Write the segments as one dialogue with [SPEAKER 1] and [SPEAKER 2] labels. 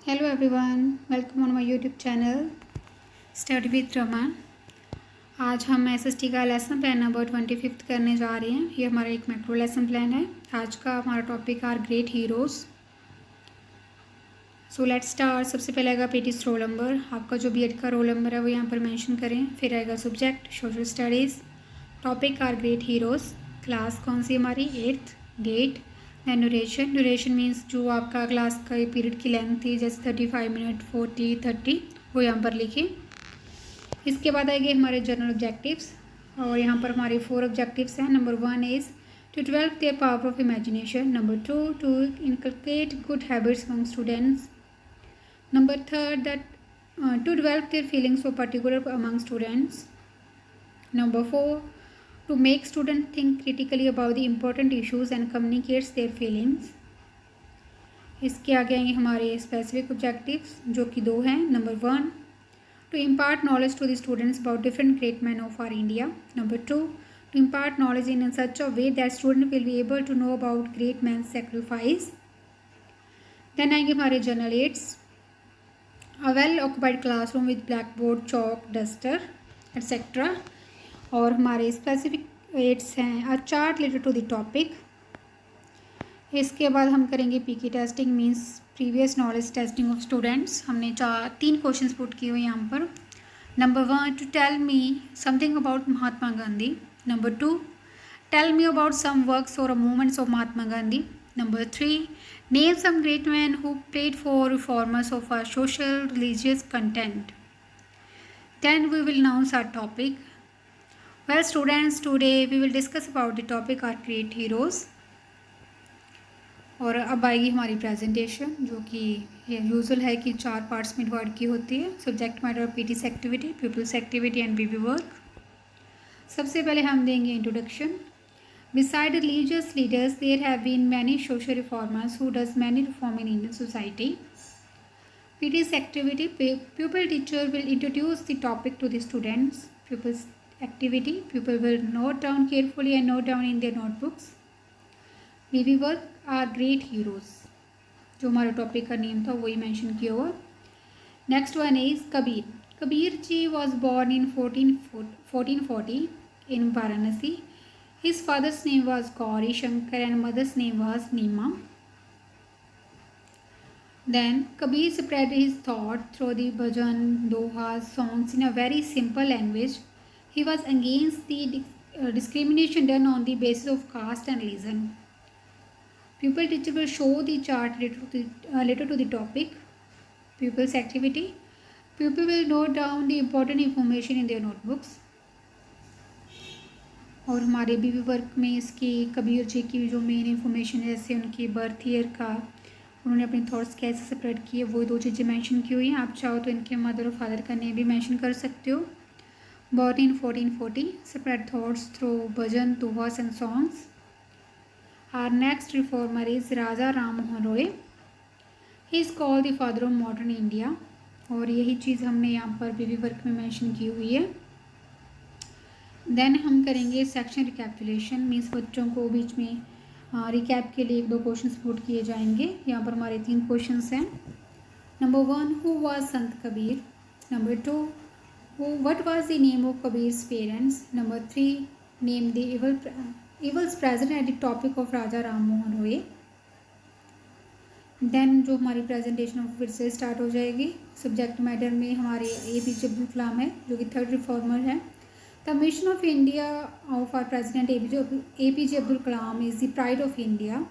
[SPEAKER 1] Hello everyone, welcome on my YouTube channel study with Raman. आज हम SST का lesson plan number 25 करने जा रहे हैं। ये हमारा एक मैक्रो लेसन प्लान है। आज का हमारा topic are great heroes. So let's start. सबसे पहले आएगा पीटीस रोल नंबर। आपका जो बीएड का रोल नंबर है वो यहाँ पर मेंशन करें। फिर आएगा subject social studies, topic are great heroes, class कौन सी हमारी 8th, date, then duration. Duration means जो आपका क्लास का पीरियड की लेंथ थी, जैसे 35 मिनट, 40, 30, वो यहाँ पर लिखें। इसके बाद आएंगे हमारे जनरल ऑब्जेक्टिव्स, और यहाँ पर हमारे 4 ऑब्जेक्टिव्स हैं। Number 1 is to develop their power of imagination. Number 2 to inculcate good habits among students. Number 3 that to develop their feelings of particular among students. Number 4 to make students think critically about the important issues and communicates their feelings. इसके आगे आएंगे हमारे specific objectives जो कि 2 हैं। Number 1 to impart knowledge to the students about different great men of our India. Number 2 to impart knowledge in such a way that student will be able to know about great men's sacrifice. Then आएंगे हमारे general aids, a well occupied classroom with blackboard, chalk, duster, etc. और हमारे specific aids हैं a chart related to the topic. इसके बाद हम करेंगे PK testing means previous knowledge testing of students. हमने 3 क्वेश्चंस पुट किए हुए यहाँ पर। Number 1 to tell me something about Mahatma Gandhi. Number 2 tell me about some works और movements of Mahatma Gandhi. Number 3 name some great man who played for reformers of our social religious content. Then we will announce our topic. Well students, today we will discuss about the topic our great heroes। और अब आएगी हमारी presentation जो कि usual है कि 4 parts में divide की होती है। Subject matter PT's activity, people's activity and PP work. सबसे पहले हम देंगे introduction. Beside religious leaders, there have been many social reformers who does many reform in Indian society. PT's activity, pupil teacher will introduce the topic to the students. Pupils activity, pupil will note down carefully and note down in their notebooks. PV work are great heroes, जो हमारा topic का name था वही mention किया हुआ। Next one is Kabir. Kabir ji was born in 1440 in Varanasi. His father's name was Gauri Shankar and mother's name was Neema. Then Kabir spread his thought through the bhajan, dohas, songs in a very simple language. He was against the discrimination done on the basis of caste and religion. Pupil teacher will show the chart related to the topic. Pupils activity. Pupil will note down the important information in their notebooks. और हमारे बीवी work में इसकी कबीर जी की जो main information है, जैसे उनकी बर्थ ईयर का उन्होंने अपने थॉट्स कैसे सेपरेट किए, वो 2 चीज़ें मेंशन की हुई हैं। आप चाहो तो इनके मदर और फादर का नेम भी मेंशन कर सकते हो। Born in 1440, spread thoughts through bhajan, dohas and songs. Our next reformer is Raja Ram Mohan Roy. He is called the father of modern India. और यही चीज़ हमने यहाँ पर बीवी वर्क में मेंशन की हुई है। देन हम करेंगे सेक्शन रिकैपिटुलेशन मीन्स बच्चों को बीच में रिकैप के लिए 1-2 क्वेश्चन पुट किए जाएंगे। यहाँ पर हमारे 3 क्वेश्चंस हैं। Number 1 who was Sant Kabir. Number 2 what was the name of Kabir's parents? Number 3 name the evils present at the topic of Raja Ram Mohan Roy. Then जो हमारी प्रेजेंटेशन फिर से स्टार्ट हो जाएगी। सब्जेक्ट मैटर में हमारे APJ अब्दुल कलाम है जो कि 3rd रिफॉर्मर है। The mission of India of our president APJ Abdul Kalam is the pride of India.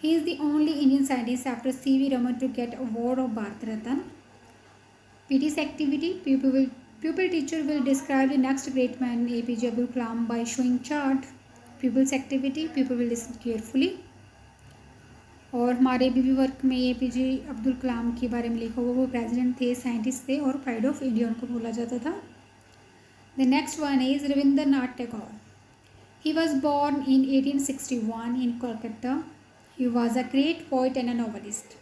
[SPEAKER 1] He is the only Indian scientist after CV Raman to get award of Bharat Ratna. PT's activity, pupil teacher will describe the next great man APJ Abdul Kalam by showing chart. Pupils activity, pupil will listen carefully. और हमारे बीवी work में APJ Abdul कलाम के बारे में लिखा हुआ, वो प्रेसिडेंट थे, साइंटिस्ट थे और प्राइड ऑफ इंडिया उनको बोला जाता था। The next one is Rabindranath Tagore. He was born in 1861 in Kolkata. He was a great poet and a novelist.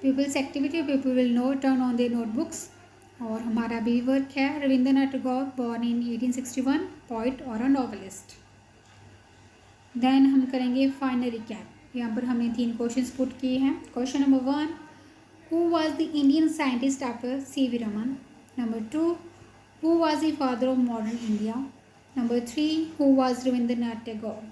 [SPEAKER 1] Peoples activity, people will note down on their notebooks. और हमारा भी वर्क है Rabindranath Tagore born in 1861, poet और a novelist. Then हम करेंगे final recap. यहाँ पर हमने 3 क्वेश्चंस पुट किए हैं। Question number 1 Who was the Indian scientist after C.V. Raman? Number 2. Who was the father of modern India? Number 3. Who was Rabindranath Tagore?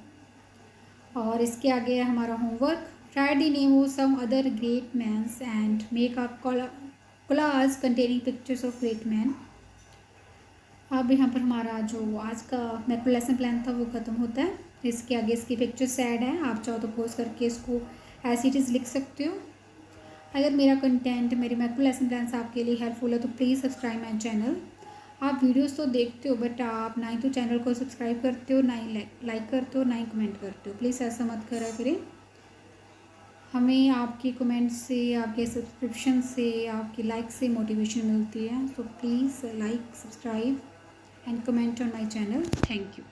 [SPEAKER 1] और इसके आगे है हमारा homework. Write the name of some other great men and make a collage containing pictures of great men. अब यहाँ पर हमारा जो आज का मैक्रो लेसन प्लान था वो ख़त्म होता है. इसके आगे इसकी पिक्चर्स ऐड है. आप चाहो तो पोस्ट करके इसको एज इट इज़ लिख सकते हो. अगर मेरा कंटेंट मेरे मैक्रो लेसन प्लान्स आपके लिए हेल्पफुल है तो प्लीज़ सब्सक्राइब माई चैनल. आप वीडियोस तो देखते हो बट आप ना ही तो चैनल को सब्सक्राइब करते हो, ना ही लाइक करते हो, ना ही कमेंट करते हो. प्लीज़ ऐसा मत करा करें. हमें आपके कमेंट से, आपके सब्सक्रिप्शन से, आपकी लाइक से मोटिवेशन मिलती है. So please like, subscribe and comment on my channel. Thank you.